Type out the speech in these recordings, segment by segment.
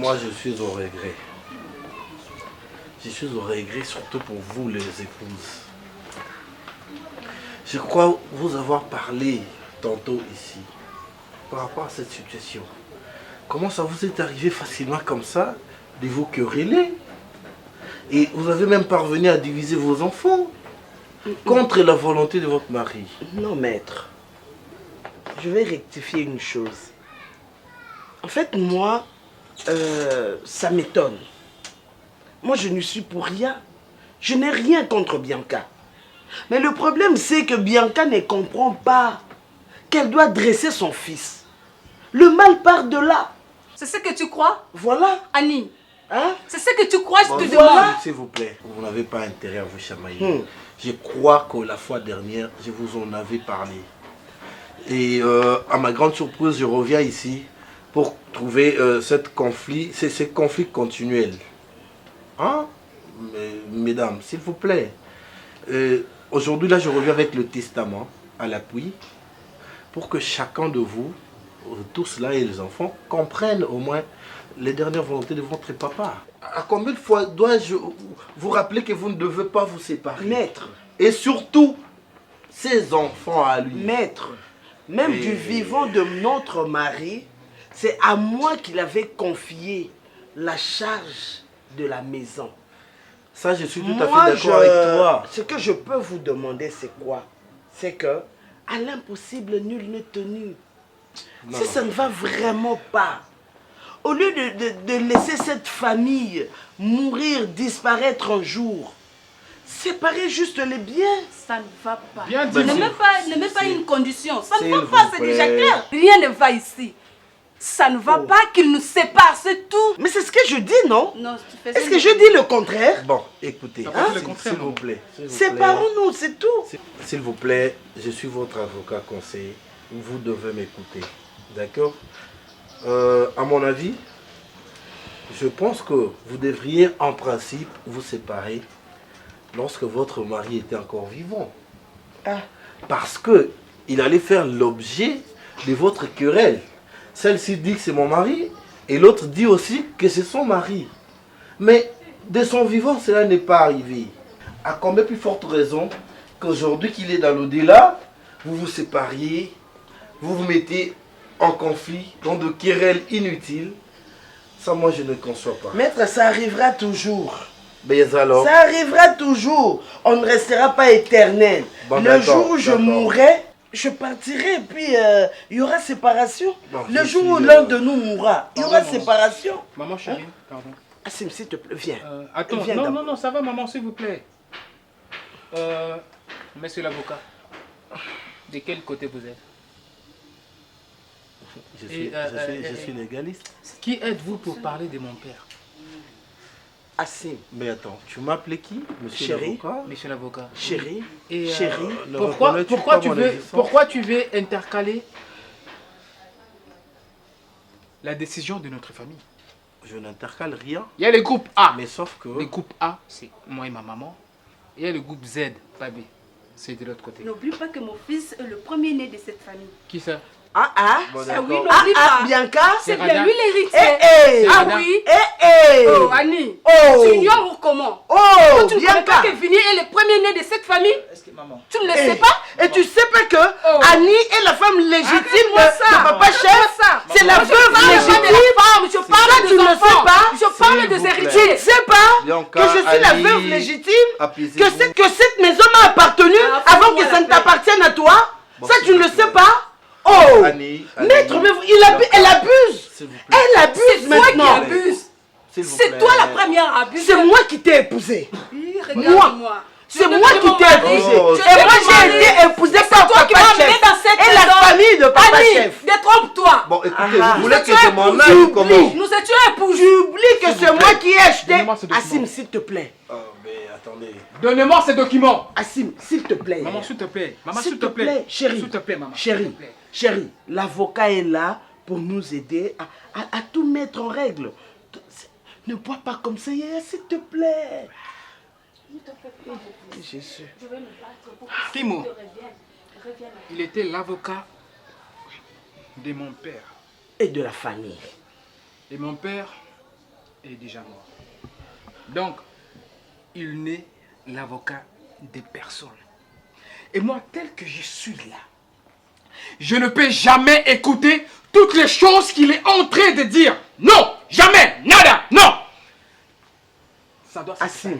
Moi, je suis au regret. Je suis au regret surtout pour vous, les épouses. Je crois vous avoir parlé tantôt ici par rapport à cette situation. Comment ça vous est arrivé facilement comme ça de vous quereller? Et vous avez même parvenu à diviser vos enfants contre la volonté de votre mari. Non, maître. Je vais rectifier une chose. En fait, moi, ça m'étonne. Moi, je ne suis pour rien. Je n'ai rien contre Bianca. Mais le problème, c'est que Bianca ne comprend pas qu'elle doit dresser son fils. Le mal part de là. C'est ce que tu crois? Voilà. Annie, Hein? c'est ce que tu crois, je te voilà. demande. S'il vous plaît, vous n'avez pas intérêt à vous chamailler. Je crois que la fois dernière, je vous en avais parlé. Et à ma grande surprise, je reviens ici pour trouver ces conflits continuels. Hein? Mesdames, s'il vous plaît. Aujourd'hui, là, je reviens avec le testament à l'appui pour que chacun de vous, tous là et les enfants, comprennent au moins les dernières volontés de votre papa. À combien de fois dois-je vous rappeler que vous ne devez pas vous séparer? Maître. Et surtout, ses enfants à lui. Maître, même du vivant de notre mari, c'est à moi qu'il avait confié la charge de la maison. Ça, je suis tout à fait d'accord avec toi. Ce que je peux vous demander, c'est quoi? C'est que, à l'impossible, nul n'est tenu. Si ça ne va vraiment pas, au lieu de laisser cette famille mourir, disparaître un jour, séparer juste les biens. Ça ne va pas. Bien dit. Ne mets pas une condition. Ça ne va S'il pas, vous c'est déjà plaît. clair. Rien ne va ici. Ça ne va pas qu'il nous sépare, c'est tout. Mais c'est ce que je dis, non? Non, tu fais Est-ce que je dis le contraire? Bon, écoutez, Ça va être le contraire, s'il vous non? plaît. s'il vous plaît. Séparons-nous, c'est tout. S'il vous plaît, je suis votre avocat conseiller. Vous devez m'écouter. D'accord? À mon avis, je pense que vous devriez en principe vous séparer lorsque votre mari était encore vivant. Ah. Parce que il allait faire l'objet de votre querelle. Celle-ci dit que c'est mon mari et l'autre dit aussi que c'est son mari. Mais de son vivant, cela n'est pas arrivé. À combien plus forte raison qu'aujourd'hui qu'il est dans l'au-delà, vous vous sépariez, vous vous mettez en conflit, dans de querelles inutiles. Ça, moi, je ne conçois pas. Maître, ça arrivera toujours. Mais alors, Ça arrivera toujours. On ne restera pas éternel. Bon, le d'accord, jour où je d'accord. mourrai, je partirai et puis il y aura séparation. Bon, le je jour où suis, l'un de nous mourra, il y aura Pardon, séparation. Maman chérie, pardon. Assim, s'il te plaît, viens. Attends, Viens non, d'abord. non, non, ça va, maman, s'il vous plaît. Monsieur l'avocat, de quel côté vous êtes? je suis légaliste. Qui êtes-vous pour parler de mon père? Assim, Mais attends, tu m'appelais qui? Monsieur Chérie. l'avocat? Monsieur l'avocat. chérie, Et, chérie, Ne pourquoi, reconnais-tu pourquoi, pas tu mon veux, existence? pourquoi tu veux intercaler la décision de notre famille? Je n'intercale rien, Il y a le groupe A. mais sauf que... Le groupe A, c'est moi et ma maman. Et il y a le groupe Z, pas B. C'est de l'autre côté. N'oublie pas que mon fils est le premier-né de cette famille. Qui ça? ah ah, Bon, Ah oui, d'accord. n'oublie pas. Bianca, C'est Radha. bien lui eh l'héritier. eh, Ah Radha. oui. eh eh, Oh, Annie. Oh. Tu ignores ou comment? oh, Tu ne connais Bianca, pas que Vini est le premier-né de cette famille? Est-ce que maman? Tu ne le Eh, sais pas? et tu sais pas que Oh. Annie est la femme légitime Arrête-moi de ça. papa chef? Arrête-moi ça. C'est la Moi, je veuve parle pas de légitime. la femme, je parle Ça, des tu ne enfants. sais pas? Je parle S'il des vous plaît. Tu héritiers. ne sais pas Bianca, que je suis la Ali, veuve légitime, apaisez-vous. que cette maison m'a appartenu Ah, avant fous-moi que ça la ne paix. t'appartienne à toi? Bon, Ça, s'il tu ne vous le plaît. sais pas? Oh, Annie, maître, mais elle abuse. S'il vous plaît. Elle abuse C'est toi qui maintenant. abuses. S'il vous C'est plaît. toi la première abusée. C'est moi qui t'ai épousé. Regarde-moi. C'est Je moi te qui demande t'ai mon épousé. Oh, Je Et te moi, demande j'ai été épousée C'est par toi qui papa m'as amené chef dans cette et la maison. famille de papa Annie, chef. détrompe-toi. Bon, écoutez, Ah, vous voulez vous que êtes je m'en épouse, aille j'oublie. comment? Nous étions épouses. J'oublie que S'il vous c'est moi plaît. qui ai acheté. Donnez-moi ce document. Assim, s'il te plaît. Oh, mais attendez. Donnez-moi ces documents. Assim, s'il te plaît. Maman, s'il te plaît. Maman, S'il te plaît, chérie. S'il te plaît, maman. Chérie, S'il te plaît. chérie, l'avocat est là pour nous aider à tout mettre en règle. Ne bois pas comme ça, Yaya, s'il te plaît. Jésus. Kimo, il était l'avocat de mon père. Et de la famille. Et mon père est déjà mort. Donc, il n'est l'avocat de personne. Et moi, tel que je suis là, je ne peux jamais écouter toutes les choses qu'il est en train de dire. Non, jamais, nada, non. Ça doit se faire.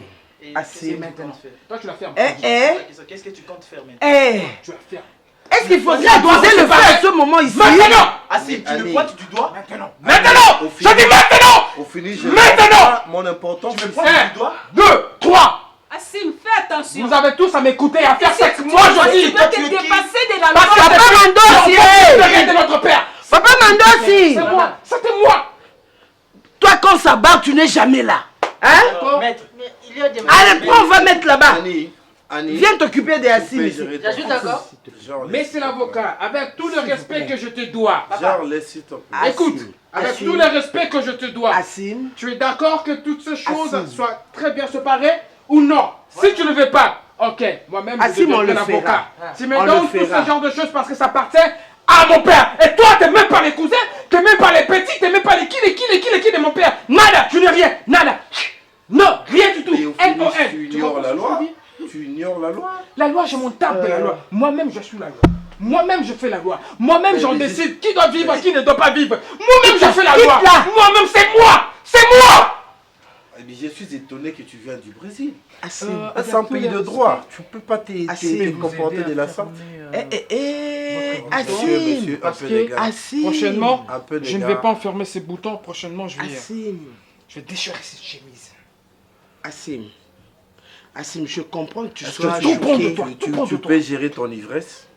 Assez maintenant. Toi, tu la fermes. Qu'est-ce que tu comptes faire maintenant? Tu la fermes. Est-ce qu'il faudrait doser le faire à ce moment ici? Maintenant. Assim, tu me pointes du doigt? Maintenant. Maintenant. Je dis maintenant. Au fini, Maintenant. mon important, Tu me pointes du doigt? 2, 3. Assim, fais attention. Vous avez tous à m'écouter et à faire ce que moi je dis. Tu dois te dépasser de la Parce que loi. Papa Mandosi, c'est de notre père. Papa Mandosi, C'est moi. C'était moi. toi quand ça barre, tu n'es jamais là. Hein? Maître, Allez, prends, on va mettre là-bas. Annie, Viens t'occuper des assis ici. Je suis d'accord. Mais c'est l'avocat, avec tout le respect que je te dois. Genre, laisse s'il te plaît. Écoute, avec tout le respect que je te dois. Assim, Tu es d'accord que toutes ces choses Assim. soient très bien séparées ou non? Si tu ne veux pas, ok, moi-même je Assim, on deviendrai le l'avocat. fera. Tu me On donnes le tout fera. ce genre de choses parce que ça appartient à mon père. Et toi, t'es même pas les cousins, t'es même pas les petits, t'es même pas les qui de mon père. Nada, je n'ai rien, nada. Non, rien du tout. Et au finish, N-O-N. tu Tu ignores comprends la ce que loi. je dis? Tu ignores la loi. La loi, je m'en tape de la loi. Moi-même, je suis la loi. Moi-même, je fais la loi. Moi-même, j'en décide qui doit vivre, qui ne doit pas vivre. Moi-même, je fais la loi. Moi-même, c'est moi. C'est moi. Eh bien, je suis étonné que tu viens du Brésil. Assim. C'est un pays de droit. Tu peux pas Assim. te comporter de la sorte. Assim, Monsieur, un Parce peu que- d'égal. assim. Prochainement, Un peu je ne vais pas enfermer ces boutons. Prochainement, Assim, je vais déchirer cette chemise. Assim. Assim, je comprends que tu Est-ce sois que tu comprends de choqué. toi? Tu peux gérer ton ivresse.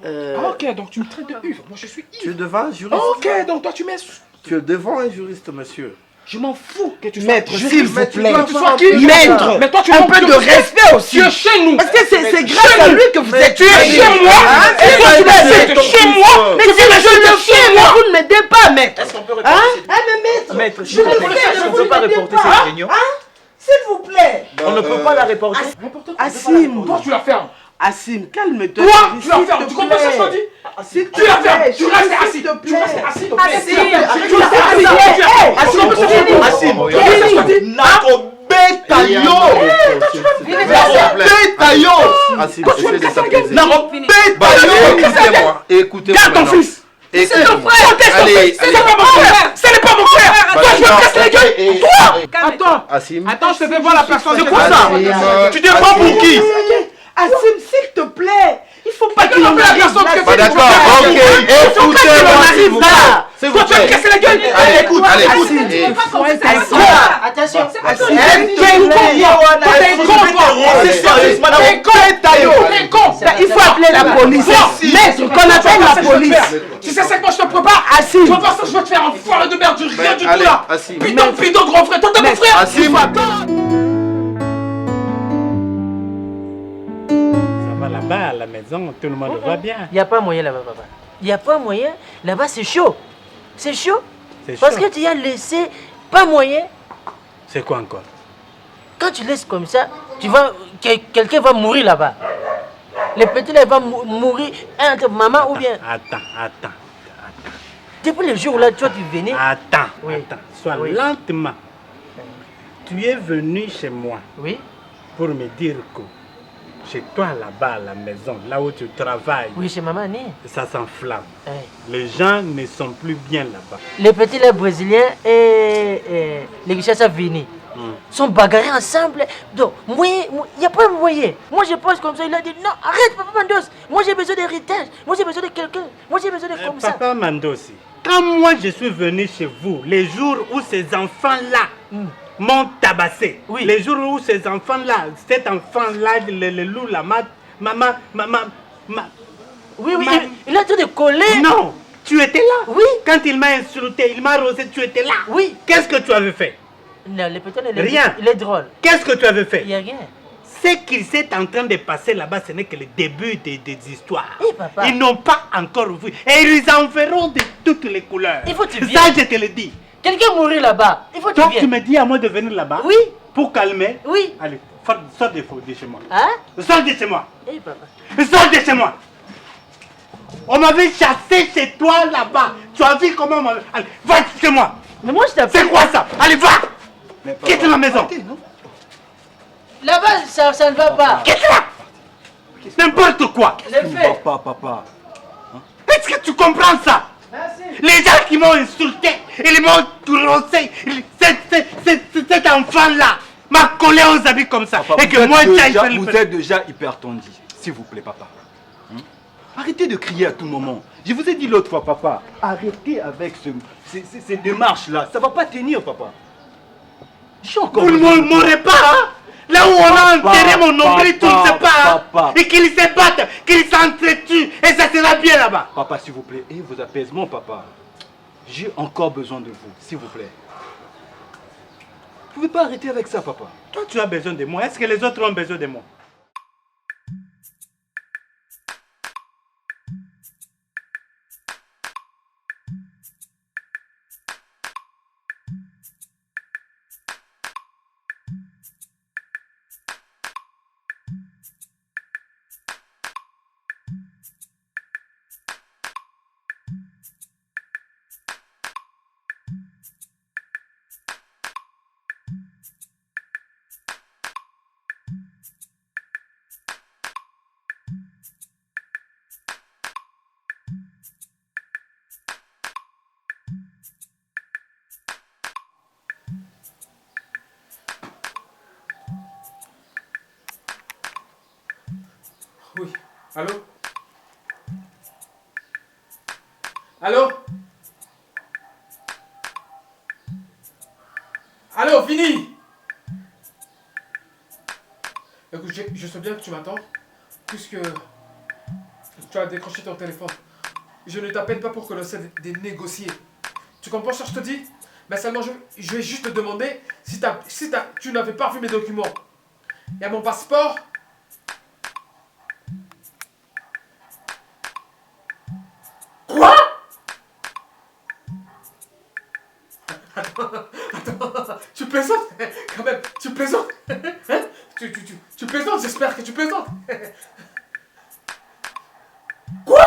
Ah, ok, donc tu me traites de ivre. Moi, je suis Tu es ivre. devant un juriste. Ok, donc toi, tu m'es... Tu es devant un juriste, monsieur. Je m'en fous que tu sois... Maître, juriste. s'il vous Mais tu plaît. dois Que tu sois qui? Maître, Mais toi, tu un manques peu de respect aussi. Tu es chez nous. Parce que c'est grâce à lui que vous êtes Tu es tués. chez moi. Hein? Et toi, tu Mais es chez moi. Mais Tu si viens de je le chez fais, mais moi. vous ne m'aidez pas, maître. est-ce qu'on peut Hein? reporter Ah, mais maître, Maître, je s'il vous le plaît, fais, on vous ne peut pas m'aidez reporter pas. cette réunion. Hein? S'il vous plaît. On ne peut pas la reporter. Assim, Toi, tu la fermes. Assim, calme-toi. Toi, chérie, tu la s'il fermes. te Tu comprends ce que je te plaît. dis? S'il te Tu la plaît, fermes. Tu chérie, restes assis. s'il te Tu restes plaît. assis. Essaie de s'apaiser. Écoutez-moi. Écoutez-moi. Garde ton maintenant. fils. Écoutez-moi. Allez, ce n'est pas mon frère. Ce n'est pas mon frère. Toi, je me casse les gueules. Attends, Assim. Attends, je te fais voir la personne. C'est quoi ça? Tu te prends pour qui? Assim, s'il te plaît. Il faut pas qu'il Comment en fait la arrive personne là. que Bah d'accord, ok. Il faut pas qu'il en Écoutez-moi, s'il arrive vous là. plaît. S'il vous Toi, tu vas me plaît. casser la gueule. Allez, écoute, allez, écoute. Assim, Eh, il faut être un un con. con. Attention. Assim, T'es un con, s'il te toi. plaît. T'es un con, toi. C'est sérieux, madame. T'es un con. T'es un con. Il faut appeler la police. Maître, qu'on appelle la police. Tu sais ce que moi je te prépare? Assim. Tu vas voir ça, je vais te faire un foire de merde, rien du tout allez, là. Assim. Putain, de grand frère, toi t'es mon frère. Assim. Ça va là-bas à la maison, tout le monde va bien. Il n'y a pas moyen là-bas, papa. Il n'y a pas moyen. Là-bas, c'est chaud. C'est chaud. C'est Parce chaud. que tu as laissé pas moyen. C'est quoi encore? Quand tu laisses comme ça, quelqu'un va mourir là-bas. Les petits là, ils vont mourir entre maman ou bien. Attends. Depuis le jour où là, toi, tu venais. Attends. Oui. Sois Oui. lentement. Tu es venu chez moi Oui. pour me dire que chez toi là-bas à la maison, là où tu travailles, Oui, chez maman, né. ça s'enflamme. Eh. Les gens ne sont plus bien là-bas. Les petits là, brésiliens et les Kinshasa venus sont bagarrés ensemble. Donc, moi, il n'y a pas un moyen. Moi, je pense comme ça. Il a dit non, arrête, papa Mandos. Moi, j'ai besoin d'héritage. Moi, j'ai besoin de quelqu'un. Moi, j'ai besoin de comme ça. Papa Mandosi, quand moi je suis venu chez vous, les jours où ces enfants-là m'ont tabassé, Oui. les jours où ces enfants-là, cet enfant-là, le loup, la maman, Oui, Ma- il a tout de coller. non, tu étais là. Oui. Quand il m'a insulté, il m'a arrosé, tu étais là. Oui. Qu'est-ce que tu avais fait? Non, le petit, Rien. il est drôle. Qu'est-ce que tu avais fait? Il n'y a rien. Ce qu'il s'est en train de passer là-bas, ce n'est que le début des histoires. Eh, papa. Ils n'ont pas encore vu. Et ils en verront de toutes les couleurs. Il faut que tu Ça, viennes. je te le dis. Quelqu'un mourir là-bas. Il faut que Toi, tu tu viennes. me dis à moi de venir là-bas Oui. pour calmer. Oui. Allez, sors de chez moi. Hein? Sors de chez moi. Eh, papa. Sors de chez moi. On m'avait chassé chez toi là-bas. Tu as vu comment on m'avait... Allez, va chez moi. Mais moi, je t'appelle. C'est quoi ça? Allez, va. Mais papa, Quitte la maison. arrêtez, non? Là-bas, ça ne va pas. Quitte-la. N'importe quoi. Les faits. Papa. Est-ce que tu comprends ça? Les gens qui m'ont insulté, ils m'ont roncé. Cet enfant-là m'a collé aux habits comme ça. Papa, Et que moi, vous êtes déjà hyper tendu. S'il vous plaît, papa. Arrêtez de crier à tout moment. Je vous ai dit l'autre fois, papa. Arrêtez avec ces démarches-là. Ça va pas tenir, papa. Je suis encore... Vous ne m'aurez pas, hein? Là où on a enterré mon nombril, tout ne sait pas. papa. Et qu'ils se battent, qu'ils s'entretuent. Et ça sera bien là-bas. Papa, s'il vous plaît, et vos apaisements, papa. J'ai encore besoin de vous, s'il vous plaît. Vous pouvez pas arrêter avec ça, papa. Toi, tu as besoin de moi. Est-ce que les autres ont besoin de moi? Oui. Allô? Allô? Allô, fini! Écoute, je sais bien que tu m'attends, puisque tu as décroché ton téléphone. Je ne t'appelle pas pour que l'on essaie de négocier. Tu comprends ce que je te dis? Mais seulement, je vais juste te demander si tu n'avais pas vu mes documents. Il y a mon passeport. Quoi? Attends, tu plaisantes? Quand même, tu plaisantes? Hein? Tu plaisantes, j'espère que tu plaisantes. Quoi?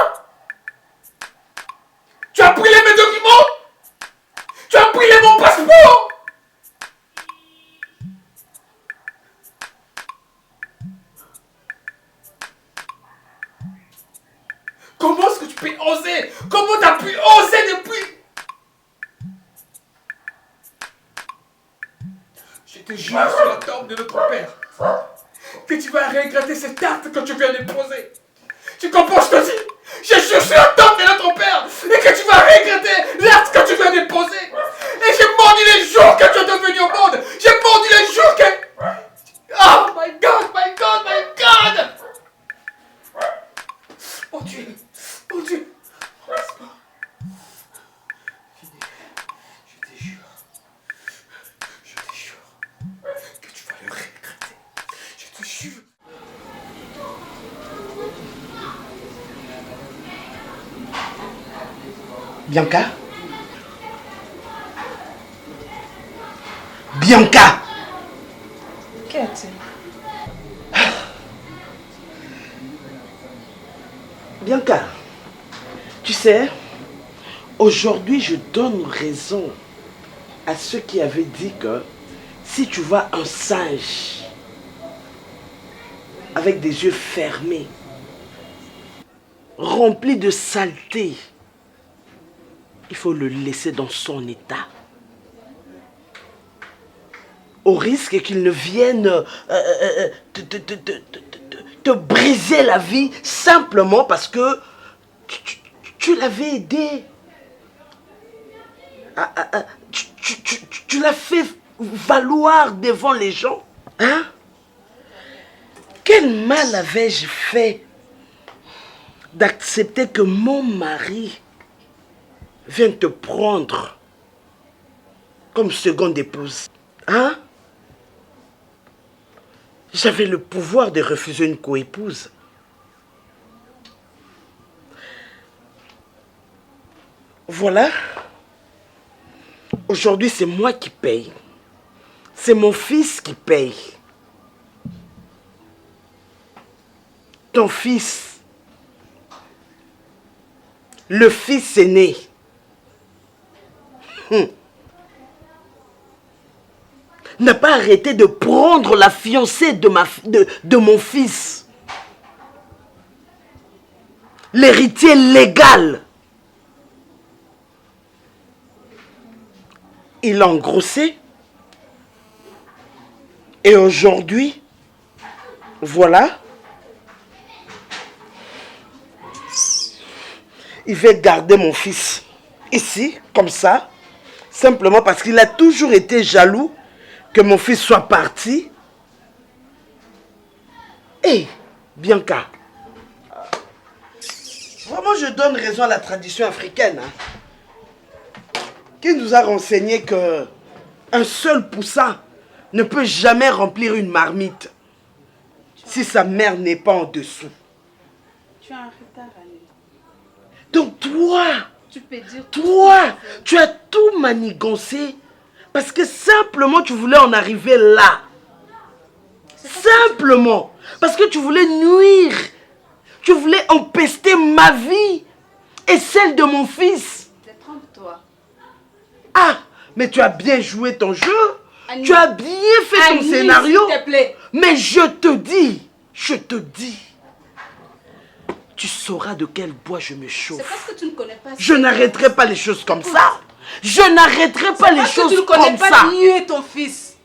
Tu as brûlé mes documents? Tu as brûlé mon passeport? Comment est-ce que tu peux oser? Comment t'as pu oser depuis? Je te jure sur la tombe de notre père que tu vas regretter cet acte que tu viens de poser. Tu comprends ce que je te dis? Je jure sur la tombe de notre père et que tu vas regretter l'acte que tu viens de poser. Et j'ai maudit les jours que tu es devenu au monde. J'ai maudit les jours que... Oh my God, my God, my God! Oh Dieu, oh Dieu. Je te jure que tu vas le regretter. Je te jure. Bianca? Bianca! Qu'y a-t-il? Bianca, tu sais, aujourd'hui je donne raison à ceux qui avaient dit que si tu vois un singe avec des yeux fermés, rempli de saleté, il faut le laisser dans son état. Au risque qu'il ne vienne te briser la vie simplement parce que tu l'avais aidé. Tu l'as fait valoir devant les gens. Hein? Quel mal avais-je fait d'accepter que mon mari vienne te prendre comme seconde épouse? Hein? J'avais le pouvoir de refuser une coépouse. Voilà. Aujourd'hui, c'est moi qui paye. C'est mon fils qui paye. Ton fils, le fils aîné, n'a pas arrêté de prendre la fiancée de mon fils. L'héritier légal. Il l'a engrossé. Et aujourd'hui, voilà, il veut garder mon fils ici, comme ça, simplement parce qu'il a toujours été jaloux que mon fils soit parti. Et Bianca, vraiment je donne raison à la tradition africaine, hein, qui nous a renseigné que un seul poussin ne peut jamais remplir une marmite si sa mère n'est pas en dessous. Tu as un retard, Annie. Donc toi, Tu peux dire... tu as tout manigancé parce que simplement tu voulais en arriver là. Simplement. Parce que tu voulais nuire. Tu voulais empester ma vie et celle de mon fils. Détrompe-toi. Ah, mais tu as bien joué ton jeu. Annie. Tu as bien fait ton Annie, scénario. s'il te plaît. Mais je te dis, tu sauras de quel bois je me C'est chauffe. parce que tu ne connais pas... Je n'arrêterai pas les choses comme ça. Je n'arrêterai pas les parce que choses tu ne connais comme pas ça. mieux ton fils.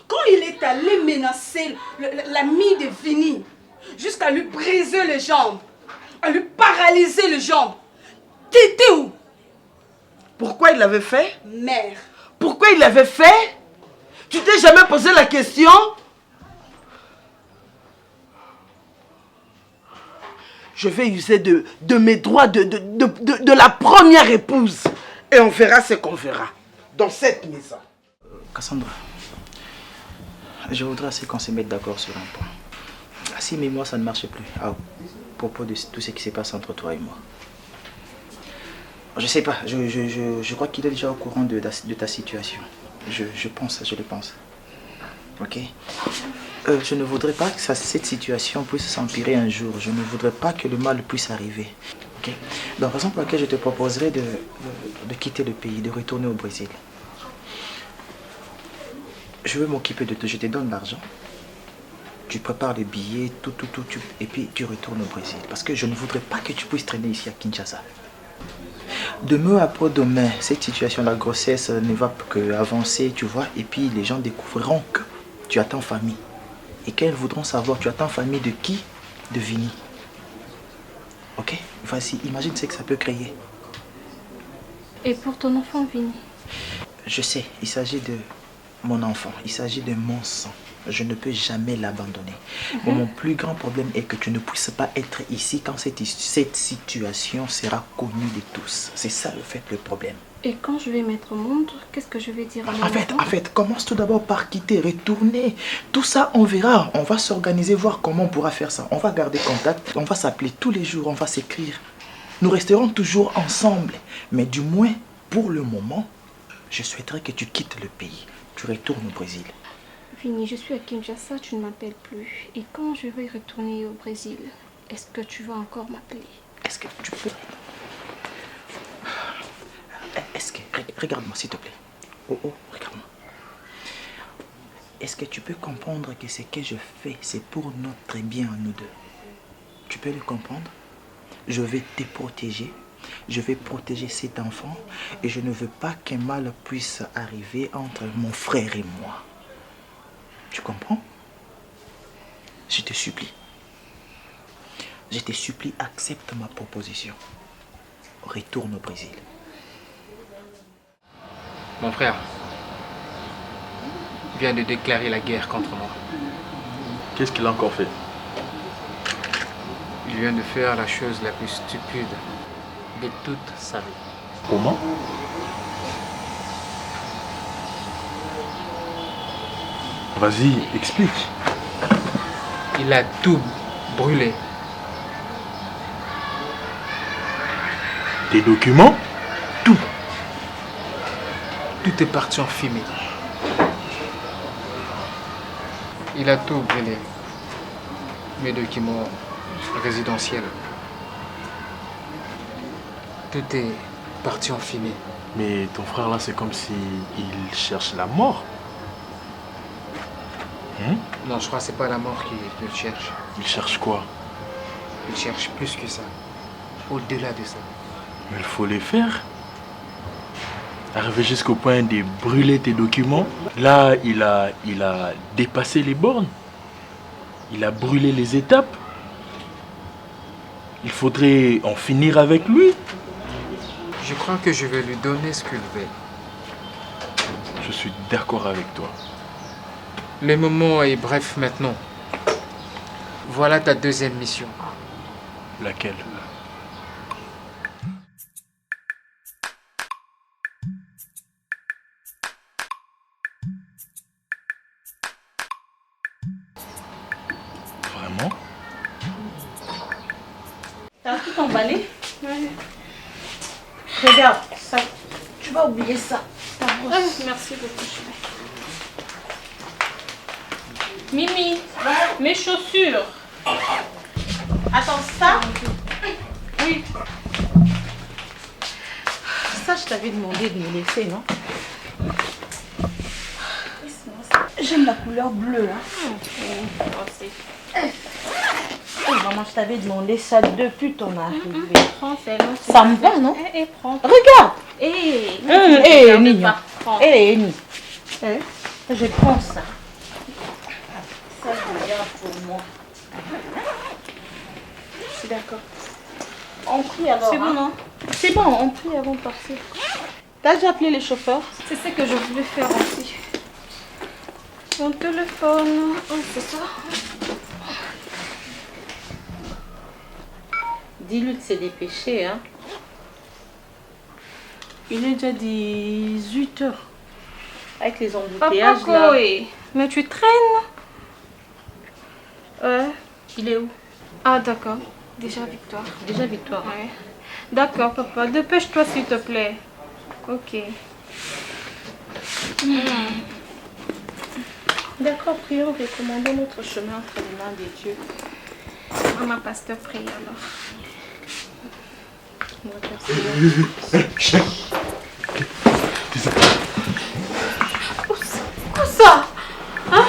Quand il est allé menacer l'ami de Vini, jusqu'à lui briser les jambes, à lui paralyser les jambes, t'étais où? Pourquoi il l'avait fait? Mère. Pourquoi il l'avait fait? Tu t'es jamais posé la question? Je vais user de mes droits de la première épouse. Et on verra ce qu'on verra dans cette maison. Cassandra, je voudrais assez qu'on se mette d'accord sur un point. Si mais moi ça ne marche plus à propos de tout ce qui se passe entre toi et moi. Je sais pas, je crois qu'il est déjà au courant de ta situation. Je le pense. Ok? Je ne voudrais pas que cette situation puisse s'empirer un jour. Je ne voudrais pas que le mal puisse arriver. Ok? Donc, raison pour laquelle je te proposerais de quitter le pays, de retourner au Brésil. Je veux m'occuper de tout. Je te donne l'argent. Tu prépares les billets, tout, et puis tu retournes au Brésil. Parce que je ne voudrais pas que tu puisses traîner ici à Kinshasa. Demain après-demain, cette situation, la grossesse ne va qu'avancer, tu vois. Et puis les gens découvriront que tu as ta famille. Et qu'elles voudront savoir, tu as ta famille de qui? De Vini. Ok? Vas-y, imagine ce que ça peut créer. Et pour ton enfant, Vini? Je sais, il s'agit de mon enfant, il s'agit de mon sang. Je ne peux jamais l'abandonner. Mais mon plus grand problème est que tu ne puisses pas être ici quand cette situation sera connue de tous. C'est ça le problème. Et quand je vais mettre au monde, qu'est-ce que je vais dire à mon enfant? En fait, commence tout d'abord par quitter, retourner. Tout ça, on verra. On va s'organiser, voir comment on pourra faire ça. On va garder contact, on va s'appeler tous les jours, on va s'écrire. Nous resterons toujours ensemble. Mais du moins, pour le moment, je souhaiterais que tu quittes le pays. Tu retournes au Brésil. Vini, je suis à Kinshasa, tu ne m'appelles plus. Et quand je vais retourner au Brésil, est-ce que tu vas encore m'appeler? Est-ce que tu peux... Regarde-moi, s'il te plaît. Oh, regarde-moi. Est-ce que tu peux comprendre que ce que je fais, c'est pour notre bien à nous deux? Tu peux le comprendre? Je vais te protéger. Je vais protéger cet enfant. Et je ne veux pas qu'un mal puisse arriver entre mon frère et moi. Tu comprends? Je te supplie. Je te supplie, accepte ma proposition. Retourne au Brésil. Mon frère vient de déclarer la guerre contre moi. Qu'est-ce qu'il a encore fait? Il vient de faire la chose la plus stupide de toute sa vie. Comment? Vas-y, explique. Il a tout brûlé. Tes documents? Tout. Tout est parti en fumée. Il a tout brûlé. Mes documents résidentiels. Tout est parti en fumée. Mais ton frère là, c'est comme si il cherche la mort. Non, je crois que c'est pas la mort qu'il cherche. Il cherche quoi? Il cherche plus que ça. Au-delà de ça. Mais il faut les faire. Arriver jusqu'au point de brûler tes documents. Là, il a dépassé les bornes. Il a brûlé les étapes. Il faudrait en finir avec lui. Je crois que je vais lui donner ce qu'il veut. Je suis d'accord avec toi. Le moment est bref maintenant. Voilà ta deuxième mission. Laquelle? Vraiment? T'as tout emballé? Oui. Regarde, ça, tu vas oublier ça. Ta brosse. Merci beaucoup, chérie. Mimi, mes chaussures. Attends, ça? Oui. Ça, je t'avais demandé de me laisser, non? J'aime la couleur bleue. Hein. Oh, maman, je t'avais demandé ça depuis ton arrivée. Prends, ça me va, non? Prends. Regarde! Nina. Ni. Je prends ça. Ça, je garde pour moi. D'accord. On prie alors. C'est bon, non? C'est bon, on prie avant de partir. T'as déjà appelé les chauffeurs? C'est ce que je voulais faire aussi. Mon téléphone. Oh, c'est ça. Dis-lui de se dépêcher, hein. Il est déjà 18 h. Avec les embouteillages là. Mais tu traînes? Il est où? Ah, d'accord. Déjà Victoire. Déjà Victoire. Ouais. D'accord, papa. Dépêche-toi, s'il te plaît. Ok. D'accord, prions, recommandons notre chemin entre les mains de Dieu. Maman, pasteur, prie alors. Quoi ça? Hein?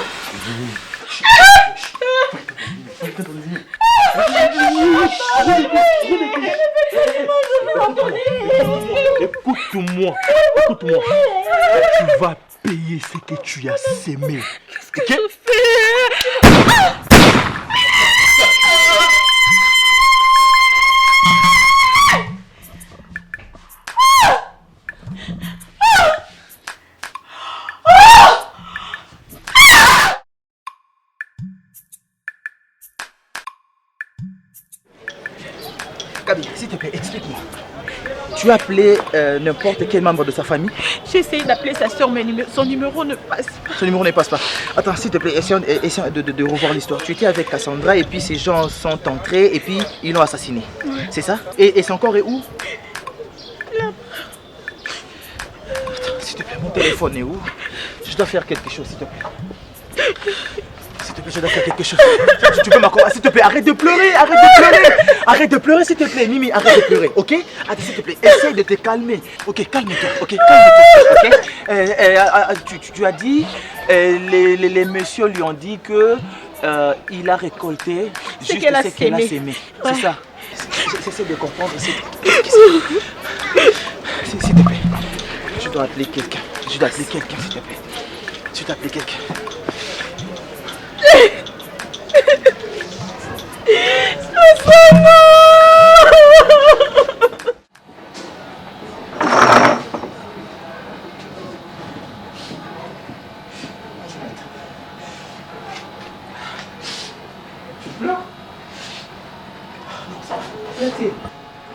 Écoute-moi, écoute-moi. Tu vas payer ce que tu as sémé. Qu'est-ce que je fais? Gabi, s'il te plaît, explique-moi. Tu as appelé n'importe quel membre de sa famille? J'ai essayé d'appeler sa soeur, mais son numéro ne passe pas. Son numéro ne passe pas. Attends, s'il te plaît, essayons de revoir l'histoire. Tu étais avec Cassandra et puis ces gens sont entrés et puis ils l'ont assassiné. Ouais. C'est ça? Et son corps est où? Là. Attends, s'il te plaît, mon téléphone est où? Je dois faire quelque chose, s'il te plaît. S'il te plaît, je dois faire quelque chose. Tu peux m'accorder? S'il te plaît, arrête de pleurer, arrête de pleurer. Arrête de pleurer, s'il te plaît, Mimi, arrête de pleurer, ok? Attends, s'il te plaît, essaye de te calmer. Ok, calme-toi, ok? Calme-toi, ok? Tu as dit, les messieurs lui ont dit que il a récolté juste ce qu'elle a sémé. C'est ça. J'essaie de comprendre. S'il te plaît, je dois appeler quelqu'un. Je dois appeler quelqu'un, s'il te plaît. Je dois appeler quelqu'un.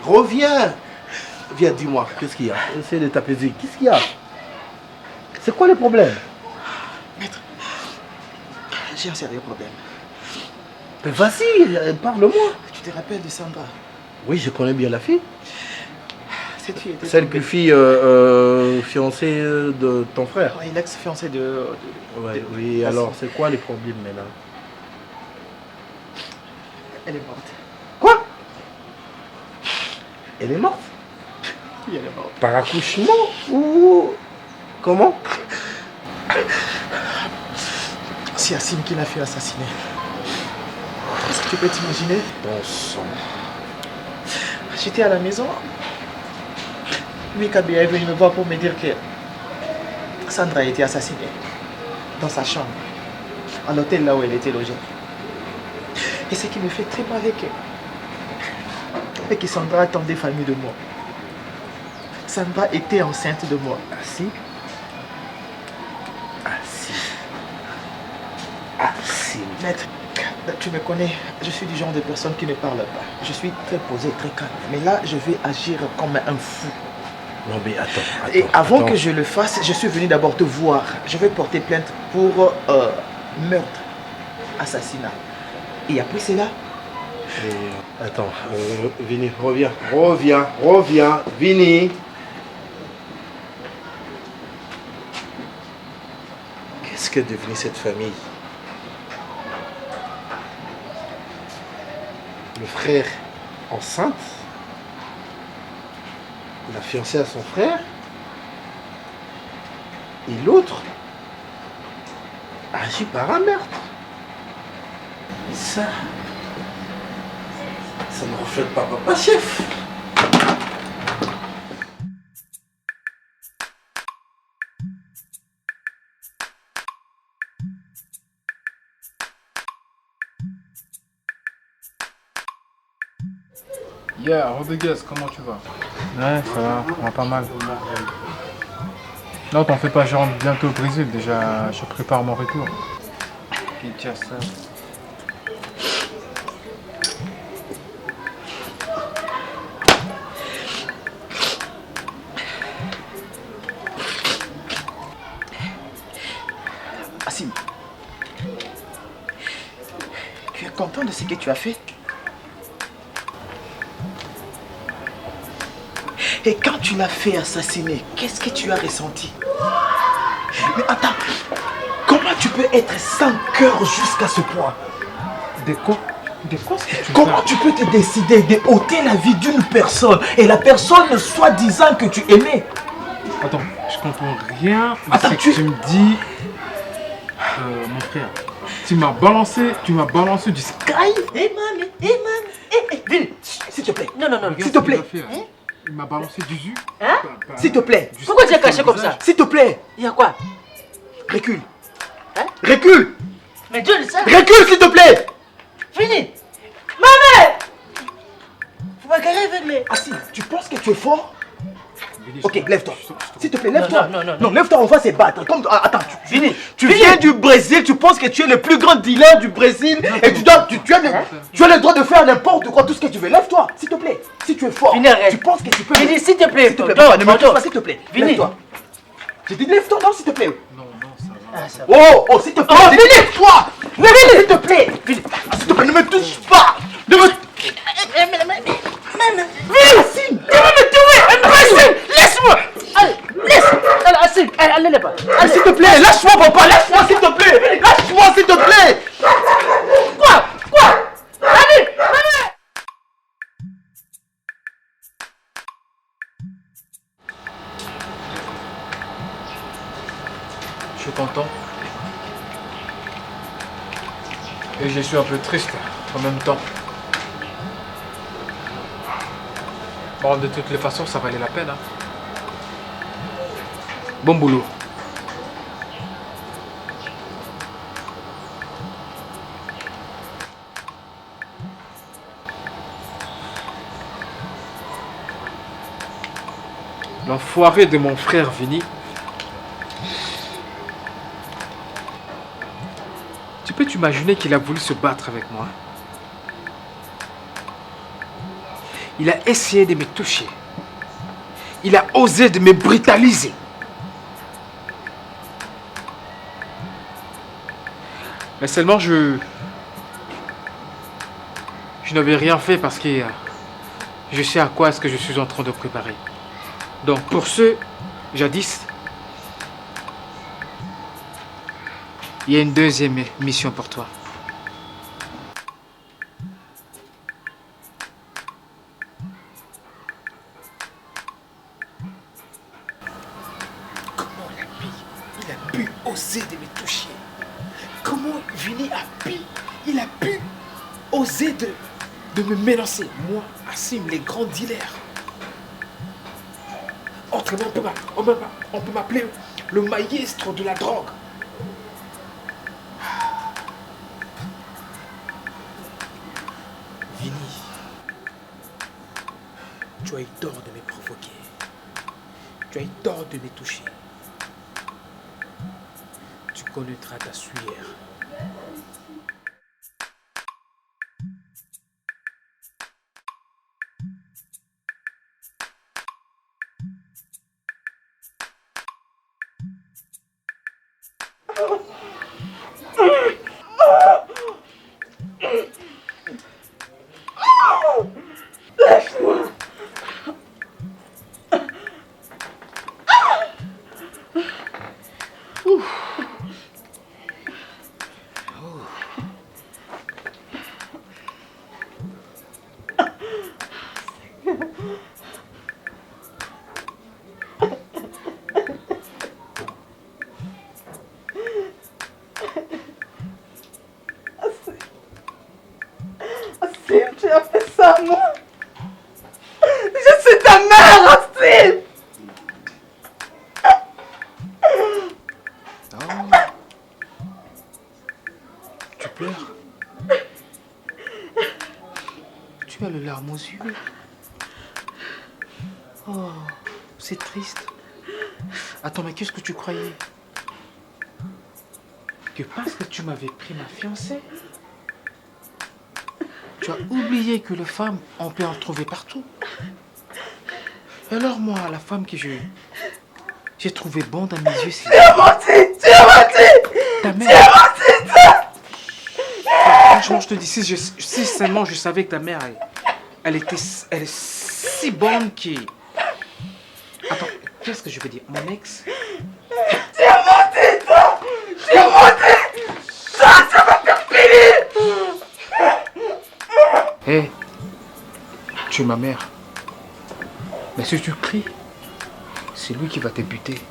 Reviens. Viens, dis-moi, qu'est-ce qu'il y a? Essaye de t'apaiser. Qu'est-ce qu'il y a? C'est quoi le problème? Maître, j'ai un sérieux problème. Mais vas-y, parle-moi. Tu te rappelles de Sandra? Oui, je connais bien la fille. Cette fille était... Celle que fille fiancée de ton frère. Oui, l'ex-fiancée Ouais, oui, alors c'est quoi les problèmes maintenant? Elle est morte. Quoi? Elle est morte? Oui, elle est morte. Par accouchement ou... Comment? c'est Yacine qui l'a fait assassiner. Est-ce que tu peux t'imaginer? Bon sang. J'étais à la maison. Lui, Kabia est venu me voir pour me dire que Sandra a été assassinée dans sa chambre, à l'hôtel là où elle était logée. Et ce qui me fait très mal c'est que Sandra attendait famille de moi. Sandra était enceinte de moi. Ah si? Ah si? Ah si? Maître, tu me connais, je suis du genre de personne qui ne parle pas. Je suis très posé, très calme. Mais là, je vais agir comme un fou. Non mais attends. Et avant que je le fasse, je suis venu d'abord te voir. Je vais porter plainte pour meurtre, assassinat. Et après cela... Attends, Vini, reviens, Vini. Qu'est-ce qu'est devenu cette famille? Le frère enceinte, la fiancée à son frère, et l'autre agit par un meurtre. Ça ne reflète pas papa chef. Yeah, Rodriguez, comment tu vas? Ouais, ça va pas mal. Non, t'en fais pas, je rentre bientôt au Brésil, déjà, je prépare mon retour. Kinshasa. Assim, tu es content de ce que tu as fait? Et quand tu l'as fait assassiner, qu'est-ce que tu as ressenti? Mais attends, comment tu peux être sans cœur jusqu'à ce point? De quoi ce que tu Comment tu peux te décider de ôter la vie d'une personne et la personne soi-disant que tu aimais? Attends, je comprends rien de Attends, ce que tu me dis. Mon frère, tu m'as balancé du sky. Vini, s'il te plaît. Non. S'il te plaît. Il m'a balancé du jus. Hein? S'il te plaît. Pourquoi tu es caché comme ça? S'il te plaît. Il y a quoi? Recule. Hein? Recule. Mais Dieu le sait. Recule, s'il te plaît. Fini. Maman! Faut pas carrer avec les... Assim, tu penses que tu es fort? Ok, lève-toi. S'il te plaît, Non, lève-toi. non. Lève-toi, on va se battre. Attends, Fini. tu viens du Brésil, tu penses que tu es le plus grand dealer du Brésil et tu as le droit de faire n'importe quoi, tout ce que tu veux. Lève-toi, s'il te plaît. Si tu es fort, Vini, arrête. tu penses que tu peux... Fini, s'il te plaît. S'il te plaît, papa, ne me touche pas, s'il te plaît. Vini. Lève-toi. J'ai dit lève-toi, non, s'il te plaît. Non, ça va. Oh, s'il te plaît. Oh, lève-toi. S'il te plaît. S'il te plaît, ne me touche pas. Ne me... Assim, Tu vas me tuer! Racine, laisse-moi! Allez, laisse! Allez, Racine, allez là-bas. s'il te plaît, lâche-moi, papa, lâche-moi, s'il te plaît. Lâche-moi, s'il te plaît. Quoi? Allez, allez! Je suis content. Et je suis un peu triste en même temps. Bon, de toutes les façons, ça valait la peine. Hein. Bon boulot. L'enfoiré de mon frère Vini. Tu peux t'imaginer qu'il a voulu se battre avec moi. Il a essayé de me toucher. Il a osé de me brutaliser. Mais seulement je n'avais rien fait parce que je sais à quoi est-ce que je suis en train de préparer. Donc pour ceux, jadis, il y a une deuxième mission pour toi. Il a pu oser de me toucher. Comment Comment Vini il a pu oser de me menacer, moi, Assim, les grands dealers. Autrement, on peut m'appeler le maestro de la drogue. Vini, tu as eu tort de me provoquer. Tu as eu tort de me toucher. Tu connaîtras ta sueur. Tu as fait ça, moi. Je suis ta mère, Assim. Tu pleures? Tu as le larme aux yeux. Oh, c'est triste. Attends, mais qu'est-ce que tu croyais? Que parce que tu m'avais pris ma fiancée, tu as oublié que les femmes, on peut en trouver partout. Alors moi, la femme que j'ai trouvée bonne dans mes yeux, c'est... Tu as menti! Tu as menti! Ta mère... Tu as menti! Franchement, je te dis, si seulement je savais que ta mère, elle est si bonne qui... Attends, qu'est-ce que je veux dire? Mon ex... Tu as menti, toi! Tu as menti! Ça va faire finir! Hé, tu es ma mère. Mais si tu cries, c'est lui qui va te buter.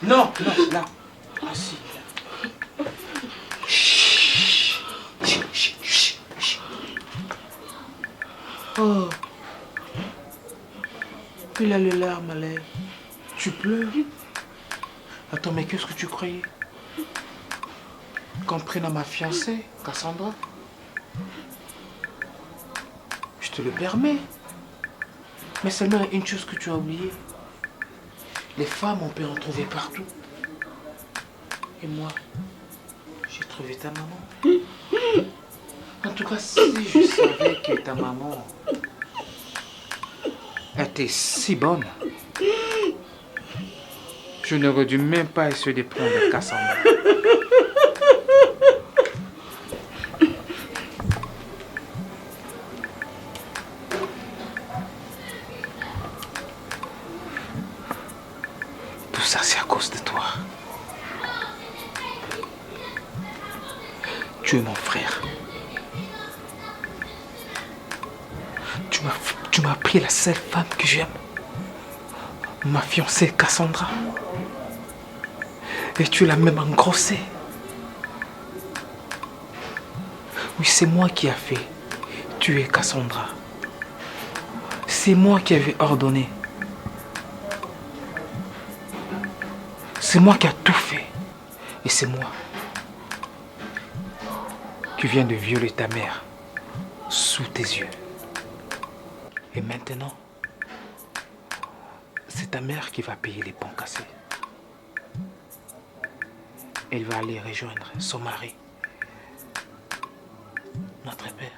Non, non, là. Assis. Oh. Il a les larmes à lèvres. Tu pleures? Attends, mais qu'est-ce que tu croyais? Qu'on prenne à ma fiancée, Cassandra? Je te le permets. Mais seulement une chose que tu as oubliée. Les femmes, on peut en trouver partout. Et moi, j'ai trouvé ta maman. En tout cas, si je savais que ta maman était si bonne, je n'aurais dû même pas essayer de prendre Cassandra. Tout ça, c'est à cause de toi. Tu es mon frère. Tu m'as pris la seule femme que j'aime. Ma fiancée Cassandra. Et tu l'as même engrossée. Oui, c'est moi qui ai fait tuer Cassandra. C'est moi qui avais ordonné. C'est moi qui ai tout fait. Et c'est moi qui viens de violer ta mère sous tes yeux. Et maintenant, c'est ta mère qui va payer les ponts cassés. Elle va aller rejoindre son mari, notre père.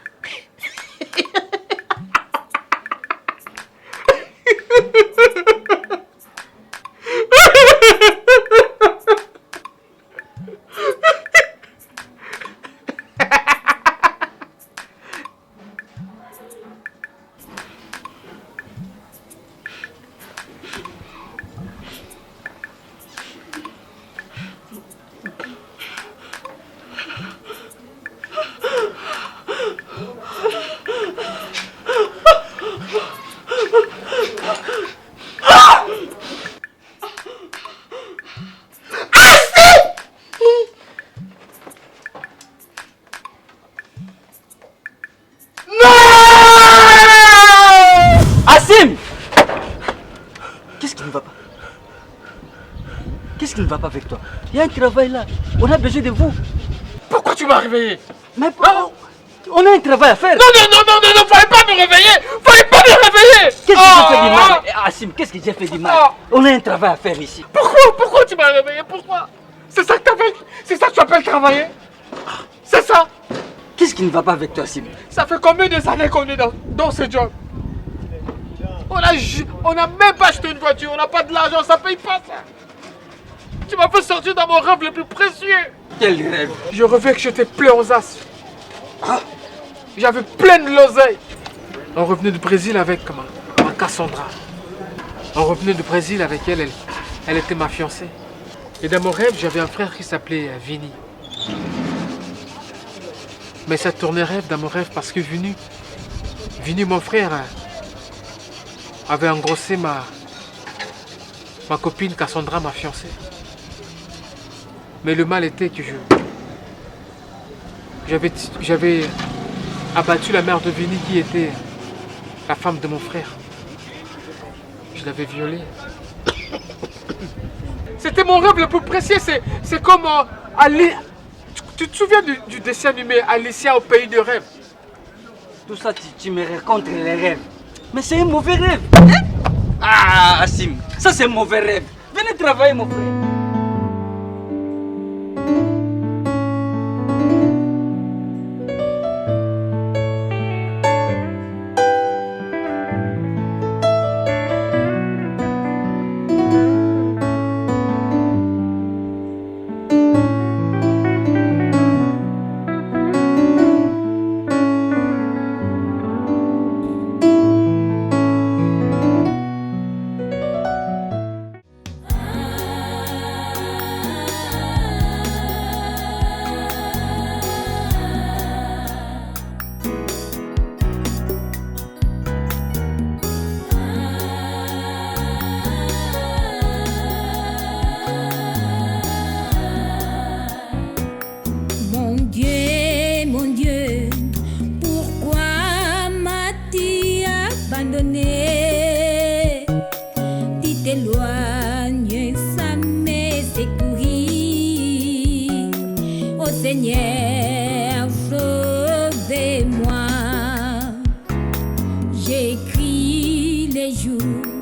va pas avec toi? Il y a un travail là. On a besoin de vous. Pourquoi tu m'as réveillé? Mais on a un travail à faire. Non, fallait pas me réveiller. Fallait pas me réveiller. Qu'est-ce que j'ai fait du mal? Assim, qu'est-ce que j'ai fait du mal? On a un travail à faire ici. Pourquoi tu m'as réveillé? Pourquoi? C'est ça que t'appelles? C'est ça que tu appelles travailler? C'est ça? Qu'est-ce qui ne va pas avec toi, Sim? Ça fait combien d'années qu'on est dans ce job? On a même pas acheté une voiture, on n'a pas de l'argent, ça paye pas ça. Tu m'as fait sortir dans mon rêve le plus précieux. Quel rêve? Je rêvais que j'étais plein aux as. J'avais plein de l'oseille. On revenait du Brésil avec ma Cassandra. On revenait du Brésil avec elle, elle était ma fiancée. Et dans mon rêve, j'avais un frère qui s'appelait Vini. Mais ça tournait rêve dans mon rêve parce que Vini, mon frère, avait engrossé ma copine Cassandra, ma fiancée. Mais le mal était que j'avais abattu la mère de Vini qui était la femme de mon frère. Je l'avais violée. C'était mon rêve le plus précieux. C'est comme tu te souviens du dessin animé Alicia au pays de rêve? Tout ça, tu me racontes les rêves. Mais c'est un mauvais rêve. Ah, Assim, ça c'est un mauvais rêve. Venez travailler, mon frère. Mon Dieu, pourquoi m'as-tu abandonné? Tu t'éloignes sans me secourir. Oh Seigneur, sauve-moi. J'écris les jours